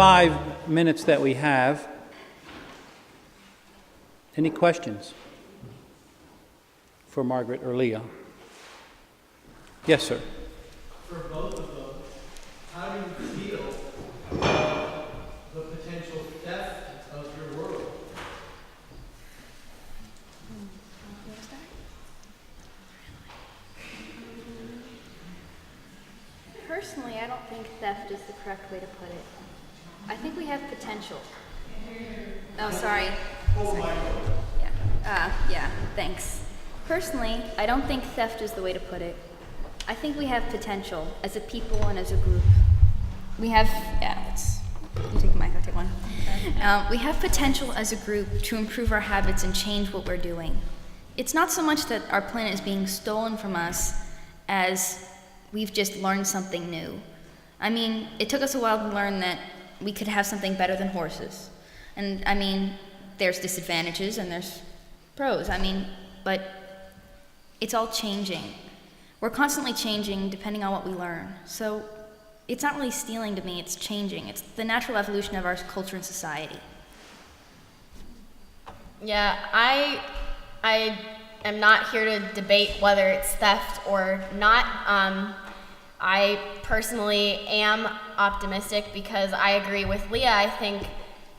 5 minutes that we have, any questions for Margaret or Leah? Yes, sir. For both of them, how do you feel about the potential theft of your world? Personally, I don't think theft is the correct way to put it. I think we have potential. Oh, sorry. Yeah, thanks. Personally, I don't think theft is the way to put it. I think we have potential as a people and as a group. We have, you take the mic, I'll take one. We have potential as a group to improve our habits and change what we're doing. It's not so much that our planet is being stolen from us as we've just learned something new. I mean, it took us a while to learn that we could have something better than horses. And I mean, there's disadvantages and there's pros. I mean, but it's all changing. We're constantly changing depending on what we learn. So it's not really stealing to me, it's changing. It's the natural evolution of our culture and society. Yeah, I am not here to debate whether it's theft or not. I personally am optimistic because I agree with Leah. I think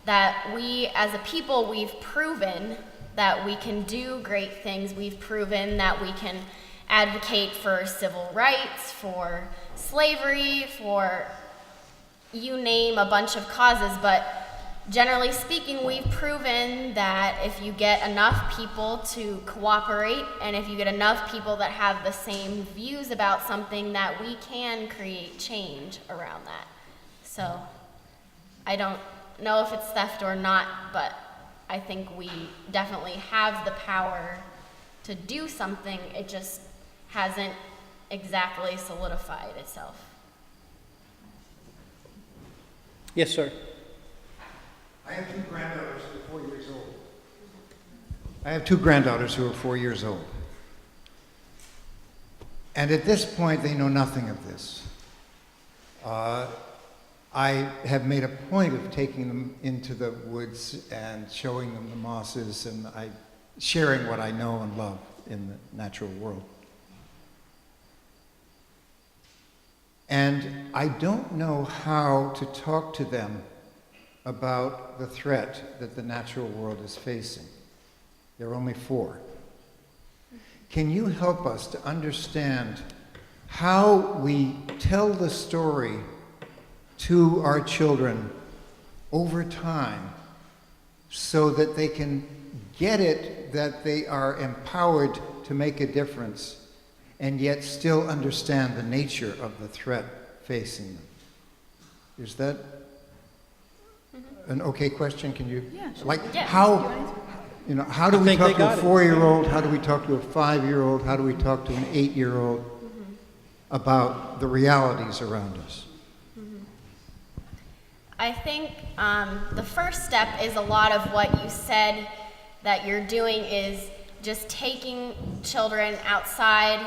that we as a people, we've proven that we can do great things. We've proven that we can advocate for civil rights, for slavery, for you name a bunch of causes, but generally speaking, we've proven that if you get enough people to cooperate and if you get enough people that have the same views about something, that we can create change around that. So I don't know if it's theft or not, but I think we definitely have the power to do something. It just hasn't exactly solidified itself. Yes, sir. I have two granddaughters who are 4 years old. I have two granddaughters who are 4 years old. And at this point, they know nothing of this. I have made a point of taking them into the woods and showing them the mosses and sharing what I know and love in the natural world. And I don't know how to talk to them about the threat that the natural world is facing. They're only 4. Can you help us to understand how we tell the story to our children over time so that they can get it, that they are empowered to make a difference and yet still understand the nature of the threat facing them? Is that an okay question? Can you, how, how do we talk to a 4-year-old? How do we talk to a 5-year-old? How do we talk to an 8-year-old about the realities around us? I think the first step is a lot of what you said that you're doing is just taking children outside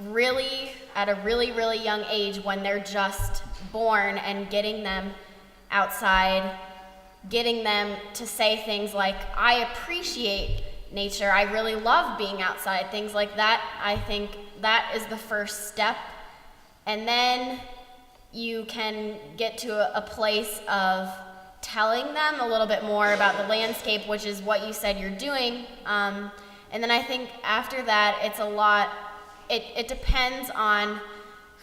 really at a really, really young age when they're just born and getting them outside, getting them to say things like, I appreciate nature, I really love being outside, things like that. I think that is the first step. And then you can get to a place of telling them a little bit more about the landscape, which is what you said you're doing. And then I think after that, it's a lot, it depends on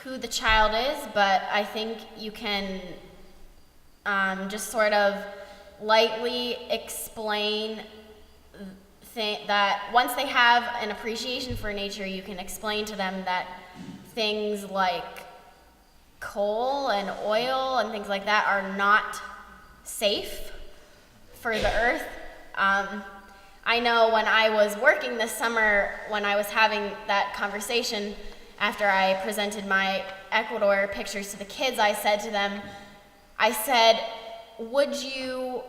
who the child is, but I think you can just sort of lightly explain that once they have an appreciation for nature, you can explain to them that things like coal and oil and things like that are not safe for the earth. I know when I was working this summer, when I was having that conversation after I presented my Ecuador pictures to the kids, I said to them, would you,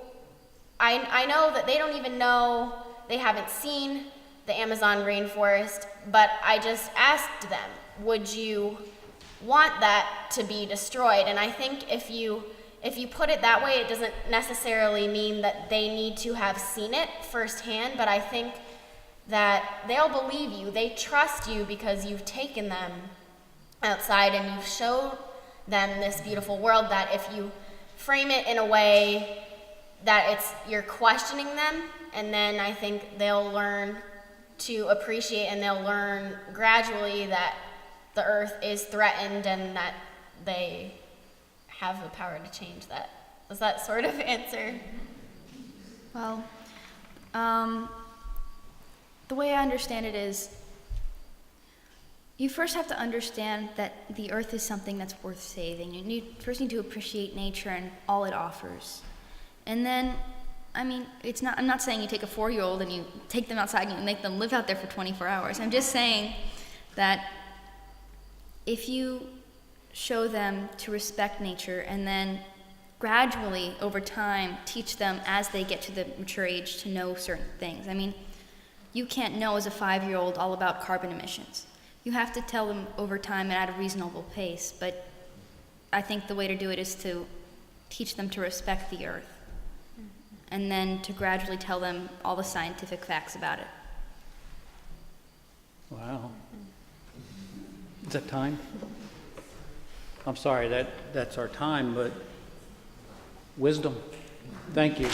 I know that they don't even know, they haven't seen the Amazon rainforest, but I just asked them, would you want that to be destroyed? And I think if if you put it that way, it doesn't necessarily mean that they need to have seen it firsthand, but I think that they'll believe you. They trust you because you've taken them outside and you've showed them this beautiful world, that if you frame it in a way that you're questioning them, and then I think they'll learn to appreciate, and they'll learn gradually that the earth is threatened and that they have the power to change that. Does that sort of answer? Well, the way I understand it is, you first have to understand that the earth is something that's worth saving. You first need to appreciate nature and all it offers. And then, I'm not saying you take a 4-year-old and you take them outside and you make them live out there for 24 hours. I'm just saying that if you show them to respect nature and then gradually, over time, teach them as they get to the mature age to know certain things. You can't know as a 5-year-old all about carbon emissions. You have to tell them over time and at a reasonable pace, but I think the way to do it is to teach them to respect the earth and then to gradually tell them all the scientific facts about it. Wow. Is that time? I'm sorry, that's our time, but wisdom. Thank you.